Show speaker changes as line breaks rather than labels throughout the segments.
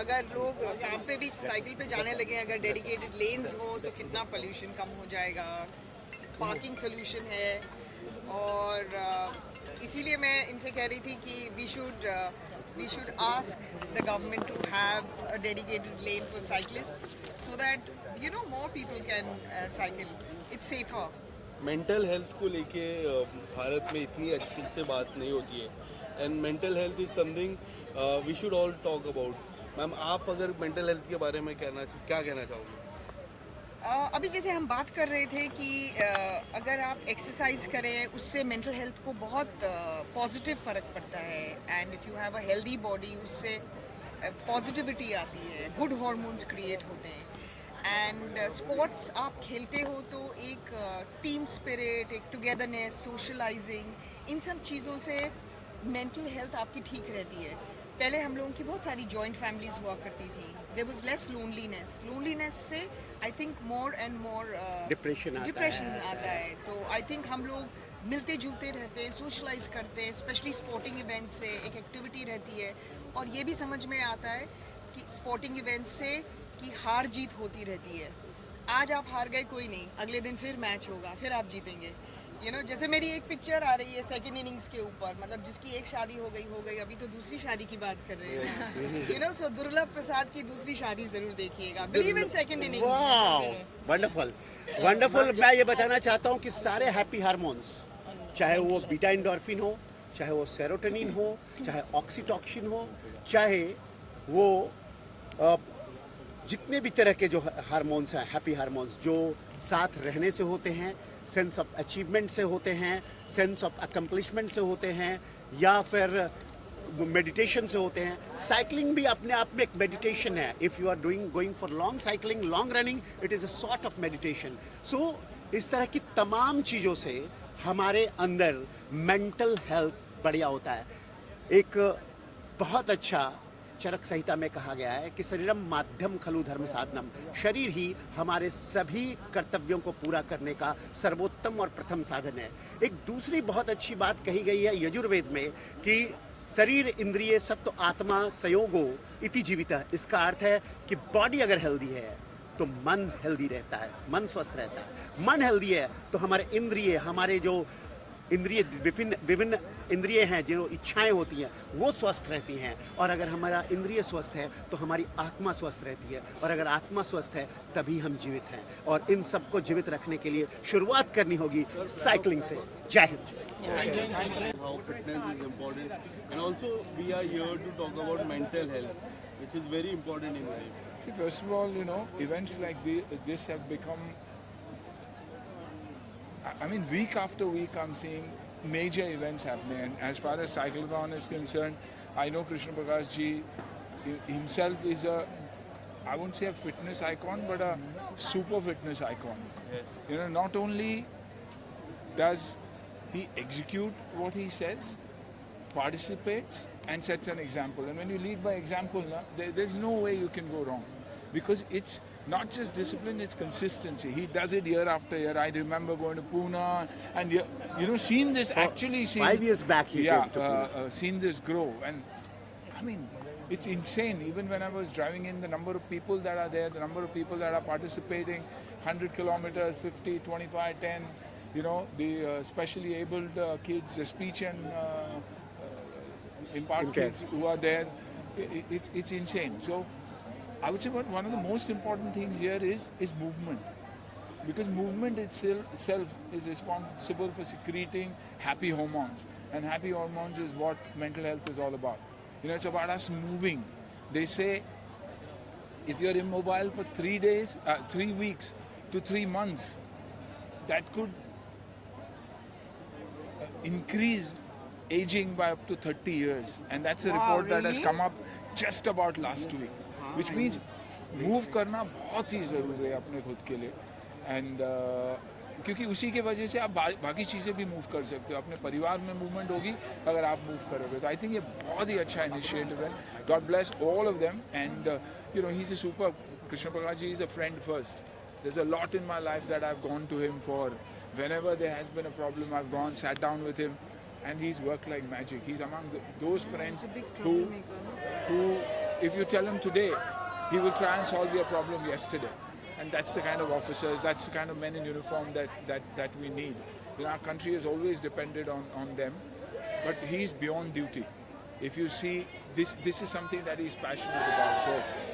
अगर लोग काम पे भी साइकिल पे जाने लगे, अगर डेडिकेटेड लेन्स हो तो कितना पोल्यूशन कम हो जाएगा। पार्किंग सोल्यूशन है और इसीलिए मैं इनसे कह रही थी कि we should ask the government to have a dedicated lane for cyclists so that you know more people can cycle, it's safer.
Mental health को लेके भारत में इतनी अच्छी से बात नहीं होती है, and mental health is something we should all talk about. Ma'am, आप अगर मेंटल हेल्थ के बारे में क्या कहना चाहोगे?
अभी जैसे हम बात कर रहे थे कि अगर आप एक्सरसाइज करें उससे मेंटल हेल्थ को बहुत पॉजिटिव फ़र्क पड़ता है, and if you have a healthy body उससे पॉजिटिविटी आती है, गुड हार्मोन्स क्रिएट होते हैं। एंड स्पोर्ट्स आप खेलते हो तो एक टीम स्पिरिट, एक टुगेदरनेस, सोशलाइजिंग, इन सब चीज़ों से मेंटल हेल्थ आपकी ठीक रहती है। पहले हम लोगों की बहुत सारी जॉइंट फैमिलीज हुआ करती थी, देयर वाज लेस लोनलीनेस से I think more and more depression आता है। तो आई थिंक हम लोग मिलते जुलते रहते हैं, सोशलाइज करते हैं, स्पेशली स्पोर्टिंग इवेंट्स से एक एक्टिविटी रहती है। और ये भी समझ में आता है कि स्पोर्टिंग इवेंट्स से कि हार जीत होती रहती है। आज आप हार गए कोई नहीं, अगले दिन फिर मैच होगा, फिर आप जीतेंगे। जैसे मेरी एक पिक्चर आ रही है सेकंड इनिंग्स के ऊपर, मतलब जिसकी एक शादी हो गई, अभी तो दूसरी शादी की बात कर रहे हैं। सो दुर्लभ प्रसाद की दूसरी शादी जरूर देखिएगा। Believe in second innings.
Wonderful wonderful. मैं ये बताना चाहता हूँ कि सारे हैप्पी हार्मोन्स, चाहे वो बीटा एंडोर्फिन हो, चाहे वो सेरोटोनिन हो, चाहे ऑक्सीटॉक्सिन हो, चाहे वो जितने भी तरह के जो हार्मोन्स हैं, हैप्पी हार्मोन्स, जो साथ रहने से होते हैं, सेंस ऑफ अचीवमेंट से होते हैं, सेंस ऑफ अकम्पलिशमेंट से होते हैं, या फिर मेडिटेशन से होते हैं। साइकिलिंग भी अपने आप में एक मेडिटेशन है। If you are going for long cycling, long running, it is a sort of meditation. So इस तरह की तमाम चीज़ों से हमारे अंदर मेंटल हेल्थ बढ़िया होता है। एक बहुत अच्छा चरक संहिता में कहा गया है कि शरीरम माध्यम खलु धर्म साधनम, शरीर ही हमारे सभी कर्तव्यों को पूरा करने का सर्वोत्तम और प्रथम साधन है। एक दूसरी बहुत अच्छी बात कही गई है यजुर्वेद में कि शरीर इंद्रिय सत्व आत्मा संयोगो इति जीवितः। इसका अर्थ है कि बॉडी अगर हेल्दी है तो मन हेल्दी रहता है, मन स्वस्थ रहता है। मन हेल्दी है तो हमारे इंद्रिय, हमारे जो इंद्रिय विभिन्न इंद्रिय हैं, जो इच्छाएं होती हैं, वो स्वस्थ रहती हैं। और अगर हमारा इंद्रिय स्वस्थ है तो हमारी आत्मा स्वस्थ रहती है, और अगर आत्मा स्वस्थ है तभी हम जीवित हैं। और इन सबको जीवित रखने के लिए शुरुआत करनी होगी साइकिलिंग से। जय Hind.
How fitness is important, and also we are here to talk about mental health, which is very important in life.
See, first of all, events like this have become. I mean, week after week, I'm seeing major events happening. And as far as cyclothon is concerned, I know Krishna Prakash ji himself is I won't say a fitness icon, but a super fitness icon.
Yes.
Not only does he execute what he says, participates, and sets an example. And when you lead by example, there's no way you can go wrong. Because it's not just discipline, it's consistency. He does it year after year. I remember going to Pune and, seen this, actually seen...
5 years back he came to Pune.
Seen this grow. And, I mean, it's insane. Even when I was driving in, the number of people that are there, the number of people that are participating, 100 kilometers, 50, 25, 10, the specially abled kids, the speech and impart kids who are there, it's insane. So I would say one of the most important things here is movement, because movement itself is responsible for secreting happy hormones, and happy hormones is what mental health is all about. It's about us moving. They say if you're immobile for 3 weeks to 3 months, that could increase aging by up to 30 years. And that's a report that has come up just about last week. Which means move करना बहुत ही ज़रूरी है अपने खुद के लिए. And क्योंकि उसी के वजह से आप बाकी चीज़ें भी मूव कर सकते हो. अपने परिवार में मूवमेंट होगी अगर आप मूव करोगे. तो आई थिंक ये बहुत ही अच्छा इनिशिएटिव है. God bless all of them. And he is a super. Krishna Prakash ji is a friend first. There's a lot in my life that I've gone to him for. Whenever there has been a problem, I've gone, sat down with him, and he's worked like magic. He's among those friends who, if you tell him today, he will try and solve your problem yesterday. And that's the kind of officers, that's the kind of men in uniform that we need. Our country has always depended on them, but he's beyond duty. If you see, this is something that he's passionate about. So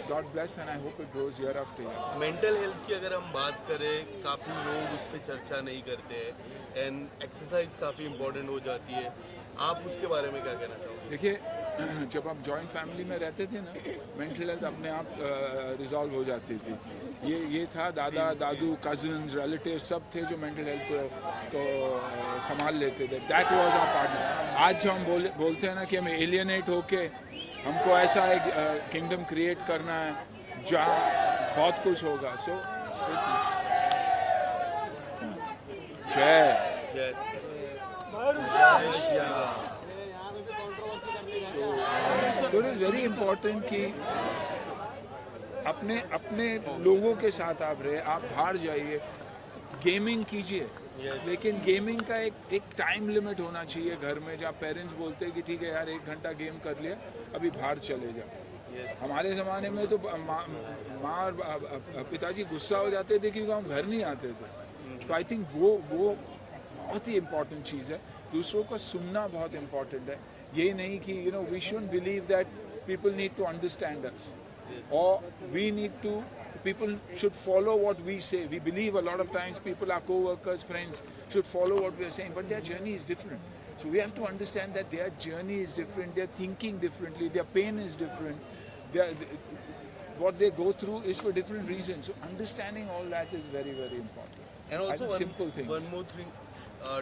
God bless, and I hope it grows year after year.
Mental health की अगर हम बात करें, काफ़ी लोग उस पर चर्चा नहीं करते हैं, एंड एक्सरसाइज काफ़ी इम्पोर्टेंट हो जाती है. आप उसके बारे में क्या कहना चाहोगे?
देखिए, जब आप जॉइंट फैमिली में रहते थे ना, मेंटल हेल्थ अपने आप रिजॉल्व हो जाती थी. ये था दादा दादू कजन्स रिलेटिव सब थे जो मेंटल हेल्थ को संभाल लेते थे. That was our partner. आज जो हम बोलते हैं ना कि हम एलियनेट होके हमको ऐसा एक किंगडम क्रिएट करना है जहाँ बहुत कुछ होगा. सो जय तो इट इज़ वेरी इम्पोर्टेंट कि अपने लोगों के साथ आप रहे. आप बाहर जाइए, गेमिंग कीजिए, लेकिन गेमिंग का एक टाइम लिमिट होना चाहिए घर में, जहाँ पेरेंट्स बोलते हैं कि ठीक है यार 1 घंटा गेम कर लिया, अभी बाहर चले जाओ. हमारे ज़माने में तो माँ और पिताजी गुस्सा हो जाते थे क्योंकि हम घर नहीं आते थे. तो आई थिंक वो बहुत ही इम्पोर्टेंट चीज़ है. दूसरों को सुनना बहुत इम्पोर्टेंट है. ये नहीं कि we shouldn't believe that people need to understand us, or we need to, people should follow what we say. We believe a lot of times people, our co-workers, friends, should follow what we are saying, but their journey is different. So we have to understand that their journey is different, they're thinking differently, their pain is different, what they go through is for different reasons. So understanding all that is very, very important.
And also
simple things.
One more thing.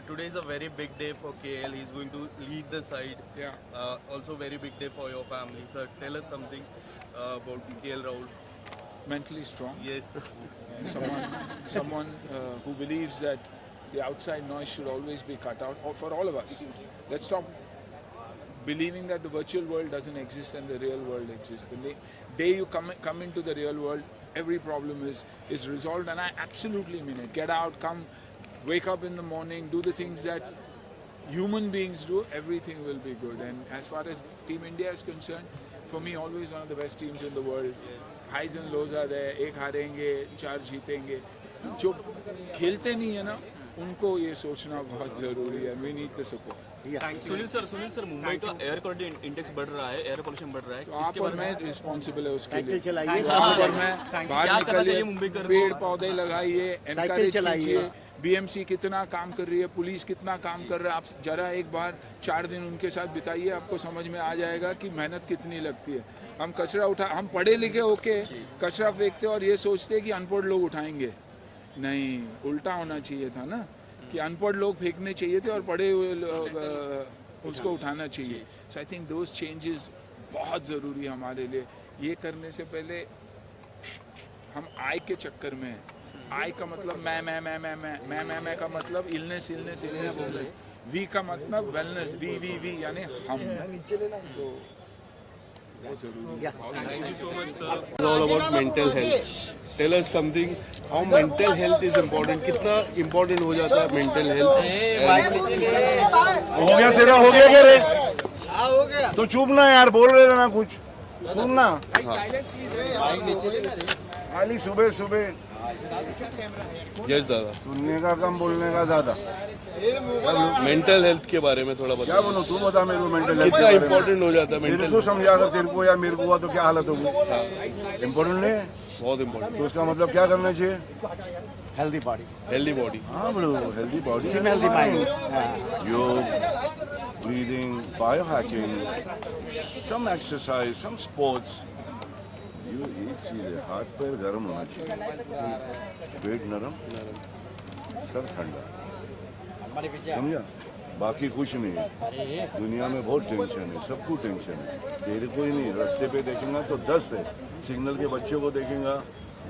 Today is a very big day for KL. He's going to lead the side.
Yeah.
Also very big day for your family. Sir, tell us something about KL Rahul.
Mentally strong.
Yes.
Someone who believes that the outside noise should always be cut out, or for all of us. Let's stop believing that the virtual world doesn't exist and the real world exists. The day you come into the real world, every problem is resolved, and I absolutely mean it. Get out, come, wake up in the morning, do the things that human beings do, everything will be good. And as far as Team India is concerned, for me, always one of the best teams in the world. Highs and lows are there. एक हारेंगे, 4 जीतेंगे. जो खेलते नहीं है ना, उनको ये सोचना बहुत ज़रूरी है. We need the support.
Sunil sir Mumbai का एयर क्वालिटी इंडेक्स बढ़ रहा है, एयर पोल्यूशन बढ़ रहा है.
तो आप और मैं रिस्पॉन्सिबल है उसके लिए.
चलाइए,
तो आप और मैं बाहर निकलिए, पेड़ पौधे लगाइए, एनकरेज कीजिए. बीएमसी कितना काम कर रही है, पुलिस कितना काम कर रहा है, आप जरा एक बार 4 दिन उनके साथ बिताइए, आपको समझ में आ जाएगा कि मेहनत कितनी लगती है. हम कचरा हम पढ़े लिखे होके कचरा फेंकते और ये सोचते कि अनपढ़ लोग उठाएंगे. नहीं, उल्टा होना चाहिए था ना, कि अनपढ़ लोग फेंकने चाहिए थे और पढ़े हुए लोग उसको उठाना चाहिए. सो आई थिंक दोज चेंजेस बहुत ज़रूरी है हमारे लिए. ये करने से पहले हम आय के चक्कर में हैं. आय का मतलब मैं का मतलब इलनेस. वी का मतलब वेलनेस. वी यानी हम. तो बहुत ज़रूरी है.
Thank you so much sir.
It's all about mental health. Tell us something. How mental health is important? कितना important हो जाता है mental health?
हो गया तेरा, हो गया क्या रे? हो गया. तो चुप ना यार, बोल रहे ना कुछ, सुनना. खाली सुबह सुबह
Yes दादा.
सुनने का कम, बोलने का ज्यादा.
मेंटल हेल्थ के बारे में थोड़ा
क्या
बता.
बोलो, तू बता मेरे को मेंटल हेल्थ
कितना इम्पोर्टेंट हो जाता है
मेरे
मेंटल.
को समझा, अगर तेरे को या मेरे को हुआ तो क्या हालत होगी. इम्पोर्टेंट नहीं है
बहुत इम्पोर्टेंट.
तो उसका मतलब क्या करना चाहिए.
Healthy body,
healthy body.
हाँ बोलो, healthy body,
healthy mind.
Yoga, breathing, bio hacking, some exercise, some sports. ये एक चीज है, हाथ पैर गर्म होना चाहिए, पेट नरम, सर ठंडा. समझा. बाकी कुछ नहीं है. दुनिया में बहुत टेंशन है, सबको टेंशन है. तेरे को ही नहीं, रास्ते पे देखेंगे तो 10 है. सिग्नल के बच्चों को देखेंगे,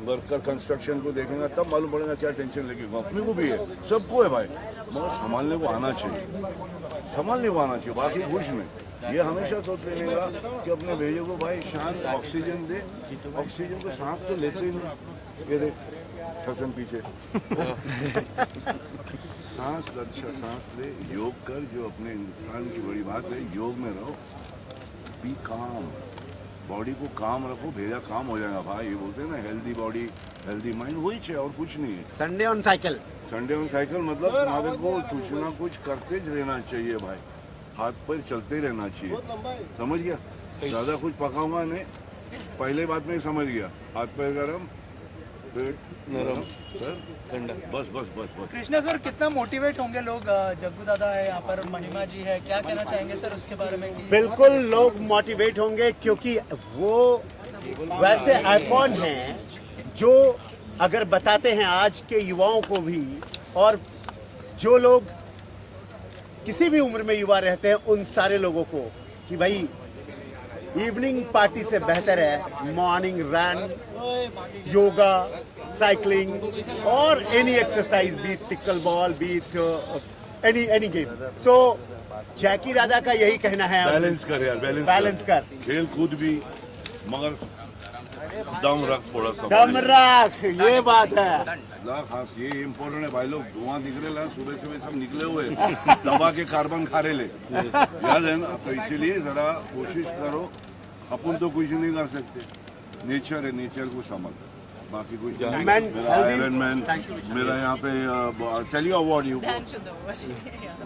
वर्कर कंस्ट्रक्शन को देखेंगे, तब मालूम पड़ेगा क्या टेंशन लगेगा. अपने को भी है, सबको है भाई, मगर संभालने को आना चाहिए, संभालने को आना चाहिए. बाकी कुछ नहीं. ये हमेशा सोच लेने का कि अपने भेजे को भाई शांत ऑक्सीजन दे. ऑक्सीजन को सांस तो लेते ही नहीं. ये देख ठसन पीछे. सांस अच्छा, सांस ले, योग कर. जो अपने इंसान की बड़ी बात है, योग में रहो. बी काम, बॉडी को काम रखो, भेजा काम हो जाएगा भाई. ये बोलते हैं ना, हेल्दी बॉडी हेल्दी माइंड, वही चाहिए और कुछ नहीं है.
Sunday on cycle.
Sunday on cycle मतलब तुम्हारे को कुछ ना कुछ करते रहना चाहिए भाई. हाथ पैर चलते रहना चाहिए. समझ गया. ज़्यादा कुछ पकाऊंगा नहीं. पहले बात में समझ गया. हाथ पैर गरम, पेट नरम, सर ठंडा. बस बस बस बस.
कृष्णा सर, कितना मोटिवेट होंगे लोग. जग्गू दादा है यहाँ पर, महिमा जी है, क्या कहना चाहेंगे सर उसके बारे में.
बिल्कुल लोग मोटिवेट होंगे, क्योंकि वो वैसे आइकॉन हैं जो अगर बताते हैं आज के युवाओं को भी, और जो लोग किसी भी उम्र में युवा रहते हैं उन सारे लोगों को, कि भाई इवनिंग पार्टी से बेहतर है मॉर्निंग रन, योगा, साइकिलिंग और any exercise, beat pickleball, beat any game. So Jackie दादा का यही कहना है,
बैलेंस कर यार,
बैलेंस कर.
खेल कूद भी, मगर दम रख थोड़ा सा.
दम रख, ये बात है.
खास ये इम्पोर्टेंट है भाई. लोग धुआं दिख रहे हैं, सुबह सुबह सब निकले हुए दबा के कार्बन खा रहे ले. याद है ना. तो इसीलिए जरा कोशिश करो. अपन तो कुछ नहीं कर सकते, नेचर है, नेचर को समझ. बाकी कुछ आयरन मैन मेरा यहाँ पे चलिए अवार्ड. यू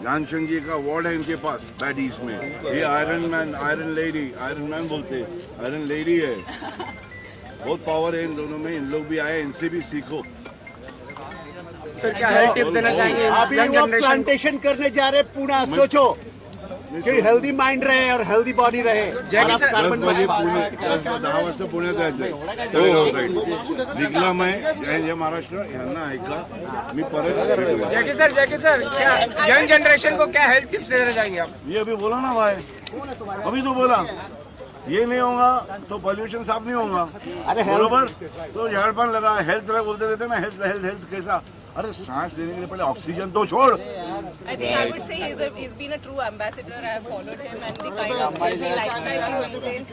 ध्यानचंद जी का अवार्ड है इनके पास बैडीज में. ये iron man, iron lady, iron man बोलते हैं, आयरन लेडी है. बहुत पावर है इन दोनों में. इन लोग भी आए, इनसे भी सीखो.
सर, क्या हेल्थ टिप देना चाहेंगे
अभी वो प्लांटेशन करने जा रहे. पूरा सोचो कि हेल्दी माइंड रहे और हेल्दी बॉडी रहे.
10 बजे पुणे, 10 वाजता पुण्यात जायचंय. तळेगाव साईड निघला मैं. जय जय महाराष्ट्र. यांना ऐका, मी परत.
जैकी सर, क्या यंग जनरेशन को क्या हेल्थ टिप्स देना चाहेंगे आप.
ये अभी बोला ना भाई, अभी तो बोला. ये नहीं होगा तो पॉल्यूशन साफ नहीं होगा.
अरे
बरोबर. तो झाड़पान लगा, हेल्थ बोलते रहते ना, हेल्थ हेल्थ हेल्थ कैसा. अरे सांस लेने के लिए पहले ऑक्सीजन तो छोड़.
I think I would say he's been a true ambassador. I have followed him, and the kind of healthy lifestyle he maintains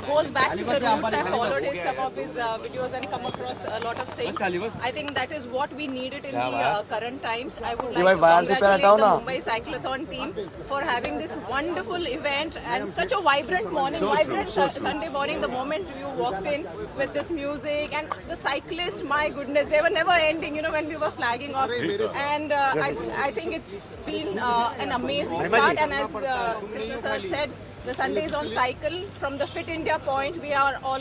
goes back to the roots. I followed some of his videos and come across a lot of things. I think that is what we needed in the current times. I would like to congratulate the Mumbai Cyclothon team for having this wonderful event and such a vibrant morning, vibrant Sunday morning. The moment you walked in with this music and the cyclists, my goodness, they were never ending. You know, when we were flagging off, and I think it's been an amazing start. And as Krishna sir said, the Sundays on cycle from the Fit India point, we are all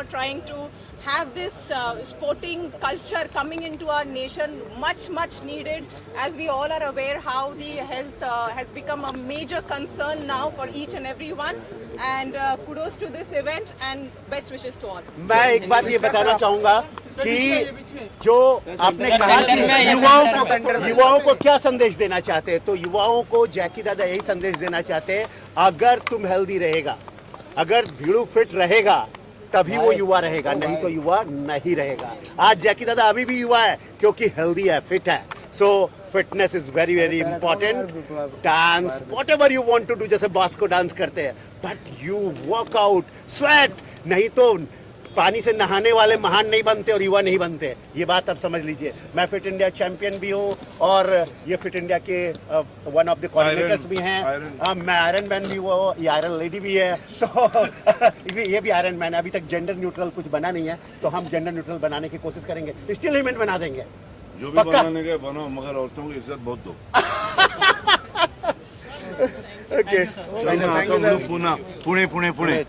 trying to have this sporting culture coming into our nation, much needed, as we all are aware how the health has become a major concern now for each and every one. And kudos to this event and best wishes to all.
मैं एक बात ये बताना चाहूंगा कि जो आपने कहा कि युवाओं को क्या संदेश देना चाहते हैं, तो युवाओं को जैकी दादा यही संदेश देना चाहते हैं, अगर तुम हेल्दी रहेगा, अगर भीड़ू फिट रहेगा, तभी वो युवा रहेगा, नहीं तो युवा नहीं रहेगा। आज जैकी दादा अभी भी युवा है क्योंकि हेल्दी है, फिट है। So fitness is very very important. Dance whatever you want to do, जैसे बॉस को डांस करते हैं, but you work out, sweat, नहीं तो पानी से नहाने वाले महान नहीं बनते और युवा नहीं बनते। ये बात आप समझ लीजिए। मैं फिट इंडिया चैंपियन भी हूँ और ये फिट इंडिया के वन ऑफ द कोऑर्डिनेटर्स भी हैं। मैं आयरन मैन भी हूँ, ये आयरन लेडी भी है, तो ये भी आयरन मैन है। अभी तक जेंडर न्यूट्रल कुछ बना नहीं है, तो हम जेंडर न्यूट्रल बनाने की कोशिश करेंगे, स्टिल लिमिट बना देंगे।
जो भी बनाने के बनाओ, मगर औरतों को इज्जत बहुत दो।
ओके,
पुणे पुणे पुणे।